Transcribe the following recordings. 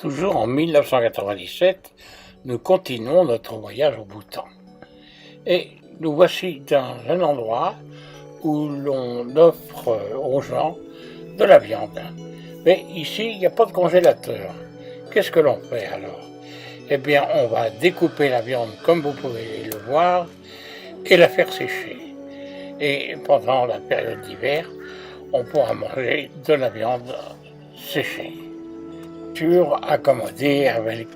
Toujours en 1997, nous continuons notre voyage au Bhoutan. Et nous voici dans un endroit où l'on offre aux gens de la viande. Mais ici, il n'y a pas de congélateur. Qu'est-ce que l'on fait alors? Eh bien, on va découper la viande comme vous pouvez le voir et la faire sécher. Et pendant la période d'hiver, on pourra manger de la viande séchée. Accommodée avec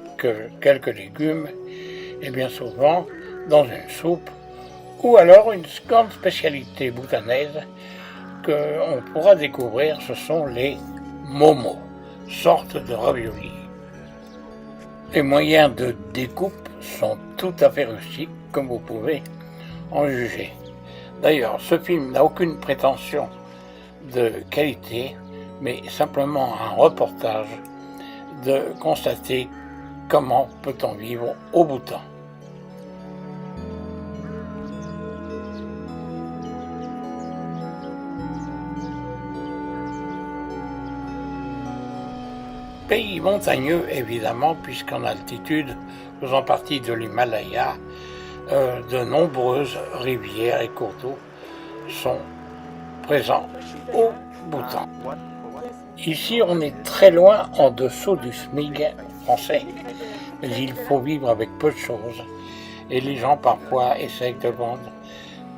quelques légumes et bien souvent dans une soupe ou alors une grande spécialité bhoutanaise qu'on pourra découvrir, ce sont les momos, sorte de raviolis. Les moyens de découpe sont tout à fait rustiques, comme vous pouvez en juger. D'ailleurs, ce film n'a aucune prétention de qualité, mais simplement un reportage de constater comment peut-on vivre au Bhoutan. Pays montagneux évidemment, puisqu'en altitude, faisant partie de l'Himalaya, de nombreuses rivières et cours d'eau sont présents au Bhoutan. Ici, on est très loin en dessous du SMIC français, mais il faut vivre avec peu de choses et les gens parfois essayent de vendre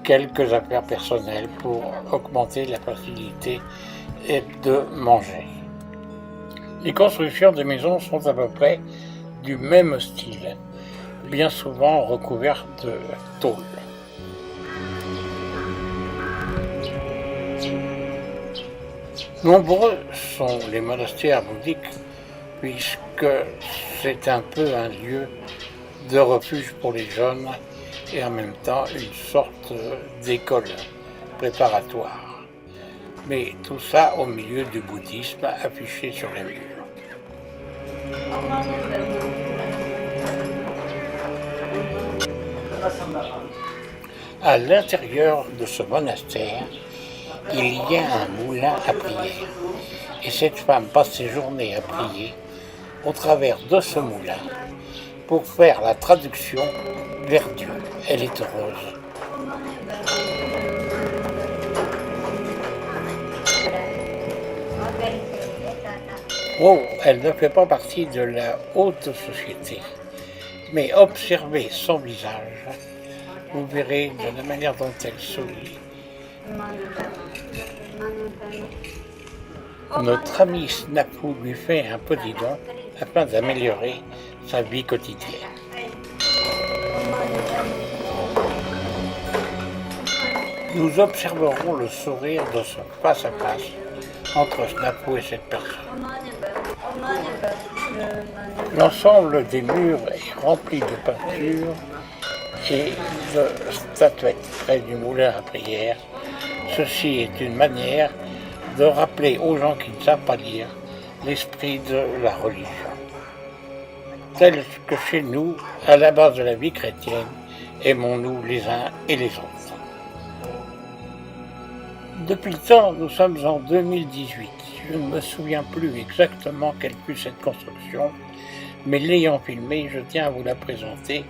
quelques affaires personnelles pour augmenter la facilité et de manger. Les constructions de maisons sont à peu près du même style, bien souvent recouvertes de tôle. Nombreux sont les monastères bouddhiques, puisque c'est un peu un lieu de refuge pour les jeunes et en même temps une sorte d'école préparatoire. Mais tout ça au milieu du bouddhisme affiché sur les murs. À l'intérieur de ce monastère, il y a un moulin à prière. Et cette femme passe ses journées à prier au travers de ce moulin pour faire la traduction vers Dieu. Elle est heureuse. Oh, elle ne fait pas partie de la haute société. Mais observez son visage, vous verrez de la manière dont elle sourit. Notre ami Snapu lui fait un petit don afin d'améliorer sa vie quotidienne. Nous observerons le sourire de ce face-à-face entre Snapu et cette personne. L'ensemble des murs est rempli de peintures et de statuettes près du moulin à prière. Ceci est une manière de rappeler aux gens qui ne savent pas lire l'esprit de la religion. Tel que chez nous, à la base de la vie chrétienne, aimons-nous les uns et les autres. Depuis le temps, nous sommes en 2018. Je ne me souviens plus exactement quelle fut cette construction, mais l'ayant filmée, je tiens à vous la présenter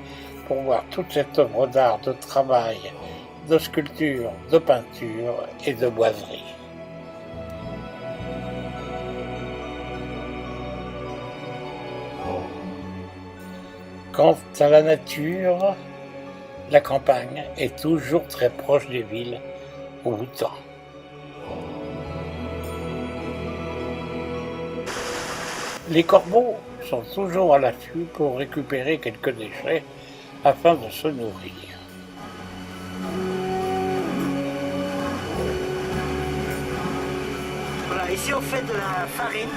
pour voir toute cette œuvre d'art, de travail, de sculpture, de peinture et de boiserie. Quant à la nature, la campagne est toujours très proche des villes au Bhoutan. Les corbeaux sont toujours à l'affût pour récupérer quelques déchets afin de se nourrir. Voilà, ici on fait de la farine.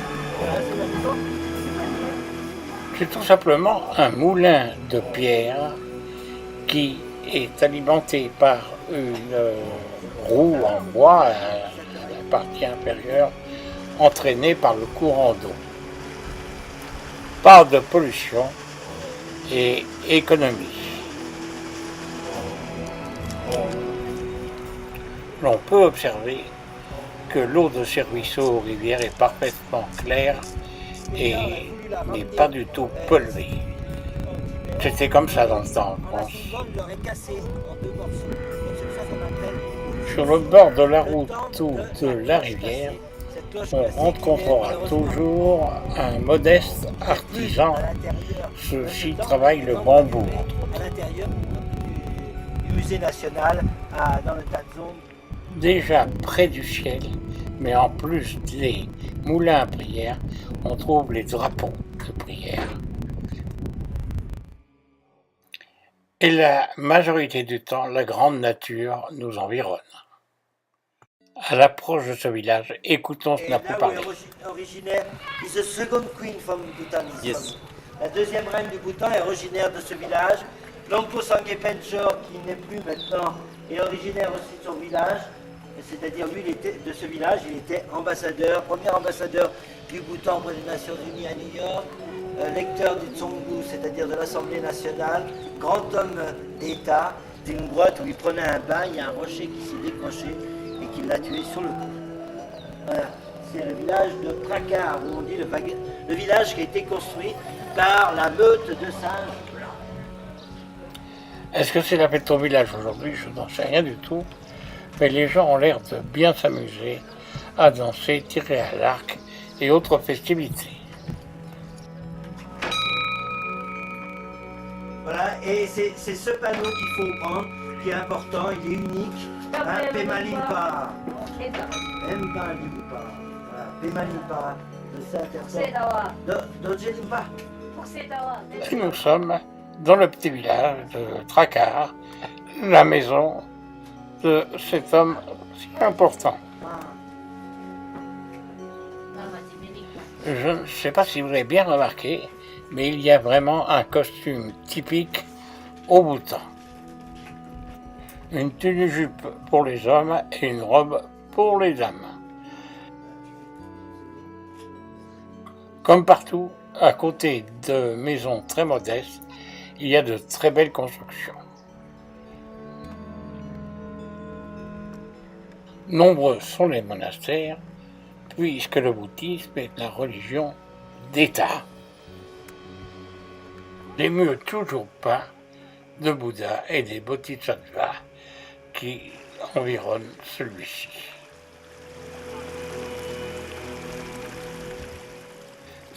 C'est tout simplement un moulin de pierre qui est alimenté par une roue en bois, la partie inférieure, entraînée par le courant d'eau. Pas de pollution et économie. L'on peut observer que l'eau de ces ruisseaux aux rivières est parfaitement claire et n'est pas du tout pollué. C'était comme ça dans le temps, je pense. Sur le bord de la route ou de la rivière, on rencontrera toujours un modeste artisan. Ceux-ci travaillent le bambou. À l'intérieur du musée national, dans le tas de zone. Déjà près du ciel, mais en plus des moulins à prière, on trouve les drapeaux de prière. Et la majorité du temps, la grande nature nous environne. À l'approche de ce village, écoutons ce n'a plus parlé. Originaire is the second queen from Bhutan. Yes. La deuxième reine du Bhoutan est originaire de ce village. Longpo Sangye Penchor, qui n'est plus maintenant, est originaire aussi de son village. C'est-à-dire, lui, de ce village, il était ambassadeur, premier ambassadeur du Bhoutan auprès des Nations Unies à New York, lecteur du Tsongu, c'est-à-dire de l'Assemblée nationale, grand homme d'État, d'une grotte où il prenait un bain, il y a un rocher qui s'est décroché et qui l'a tué sur le coup. Voilà, c'est le village de Prakar, où on dit le village qui a été construit par la meute de singes blancs. Est-ce que c'est la fête au village aujourd'hui? Je n'en sais rien du tout. Mais les gens ont l'air de bien s'amuser à danser, tirer à l'arc et autres festivités. Voilà, et c'est ce panneau qu'il faut prendre, qui est important, il est unique. Pemalimpa. Pemalimpa. Pemalimpa. Dojelimpa. Et nous sommes dans le petit village de Trakar, la maison de cet homme si important. Je ne sais pas si vous avez bien remarqué, mais il y a vraiment un costume typique au Bhoutan. Une tenue-jupe pour les hommes et une robe pour les dames. Comme partout, à côté de maisons très modestes, il y a de très belles constructions. Nombreux sont les monastères, puisque le bouddhisme est la religion d'État. Les murs toujours peints de Bouddha et des bodhisattvas qui environnent celui-ci.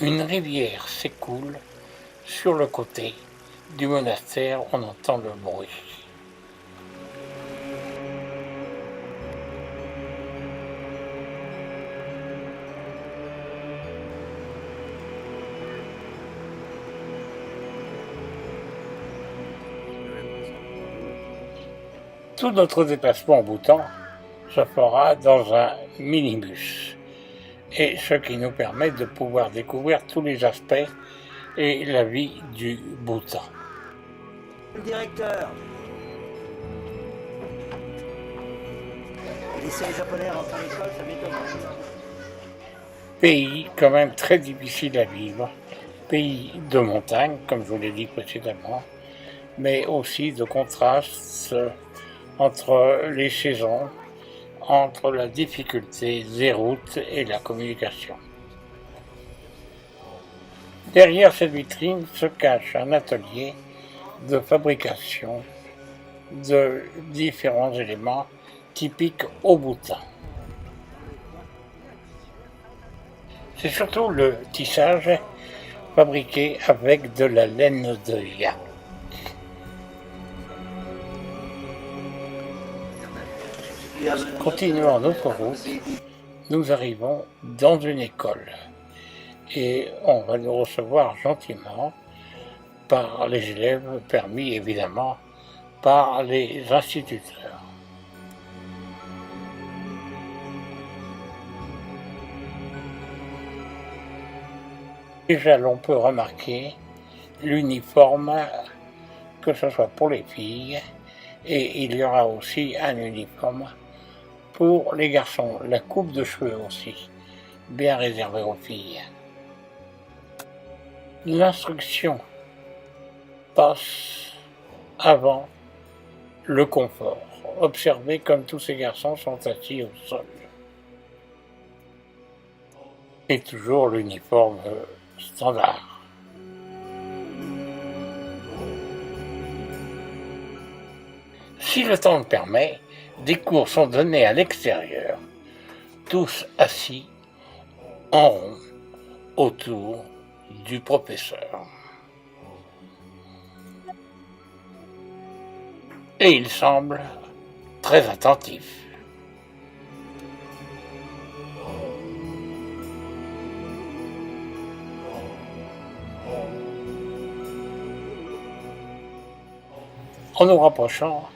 Une rivière s'écoule sur le côté du monastère, on entend le bruit. Tout notre déplacement au Bhoutan se fera dans un minibus, et ce qui nous permet de pouvoir découvrir tous les aspects et la vie du Bhoutan. Le directeur. Laisser les Japonais rentrer à l'école, ça m'étonne. Pays quand même très difficile à vivre, pays de montagne, comme je vous l'ai dit précédemment, mais aussi de contrastes entre les saisons, entre la difficulté des routes et la communication. Derrière cette vitrine se cache un atelier de fabrication de différents éléments typiques au Bhoutan. C'est surtout le tissage fabriqué avec de la laine de yak. Continuant notre route, nous arrivons dans une école et on va nous recevoir gentiment par les élèves, permis évidemment par les instituteurs. Déjà, l'on peut remarquer l'uniforme, que ce soit pour les filles, et il y aura aussi un uniforme pour les garçons, la coupe de cheveux aussi, bien réservée aux filles. L'instruction passe avant le confort. Observez comme tous ces garçons sont assis au sol. Et toujours l'uniforme standard. Si le temps le permet, des cours sont donnés à l'extérieur, tous assis en rond autour du professeur. Et il semble très attentif. En nous rapprochant,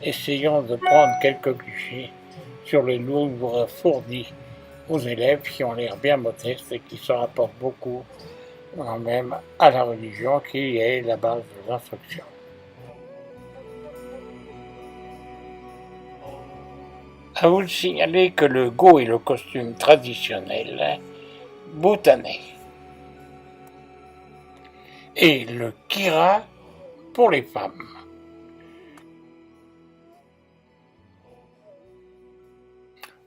essayons de prendre quelques clichés sur les livres fournis aux élèves qui ont l'air bien modestes et qui se rapportent beaucoup quand même à la religion qui est la base de l'instruction. À vous signaler que le go est le costume traditionnel bhoutanais et le kira pour les femmes.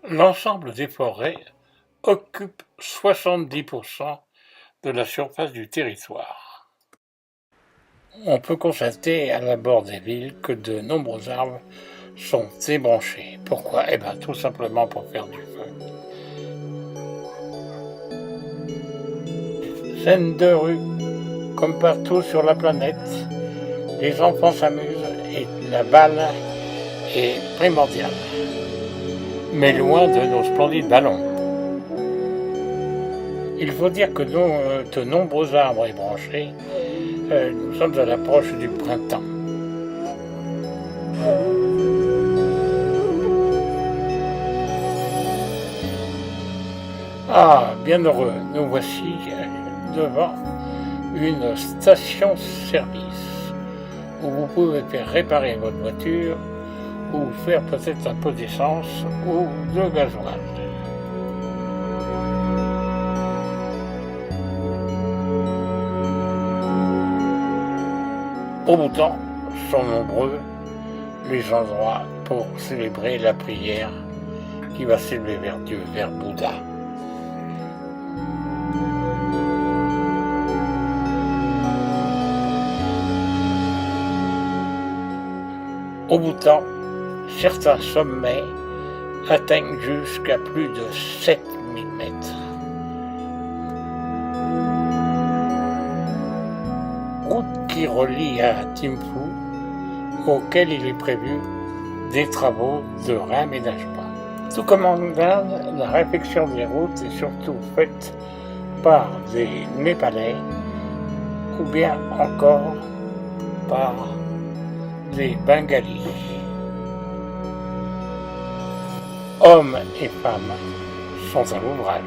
L'ensemble des forêts occupe 70% de la surface du territoire. On peut constater à l'abord des villes que de nombreux arbres sont débranchés. Pourquoi ? Tout simplement pour faire du feu. Scène de rue, comme partout sur la planète, les enfants s'amusent et la balle est primordiale. Mais loin de nos splendides ballons. Il faut dire que de nombreux arbres ébranchés, nous sommes à l'approche du printemps. Ah, bien heureux, nous voici devant une station-service où vous pouvez faire réparer votre voiture ou faire peut-être un peu d'essence ou de gasoil. Au bout temps, sont nombreux les endroits pour célébrer la prière qui va s'élever vers Dieu, vers Bouddha. Au bout de temps, certains sommets atteignent jusqu'à plus de 7000 mètres. Route qui relie à Thimphu, auquel il est prévu des travaux de réaménagement. Tout comme en Inde, la réfection des routes est surtout faite par des Népalais ou bien encore par des Bengalis. Hommes et femmes sont à l'ouvrage.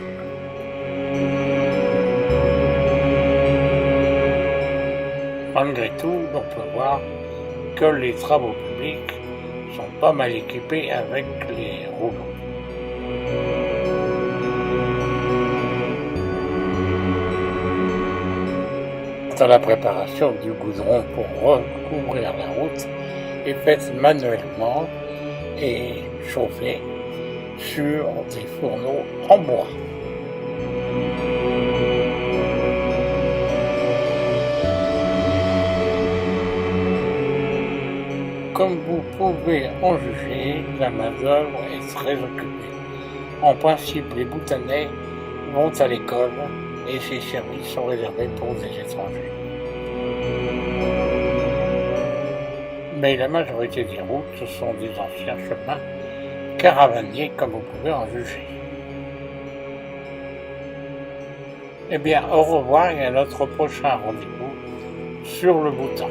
Malgré tout, on peut voir que les travaux publics sont pas mal équipés avec les rouleaux. Dans la préparation du goudron pour recouvrir la route est faite manuellement et chauffée sur des fourneaux en bois. Comme vous pouvez en juger, la main-d'œuvre est très occupée. En principe, les Bhoutanais vont à l'école et ces services sont réservés pour des étrangers. Mais la majorité des routes, ce sont des anciens chemins caravaniers, comme vous pouvez en juger. Eh bien, au revoir et à notre prochain rendez-vous sur le Bhoutan.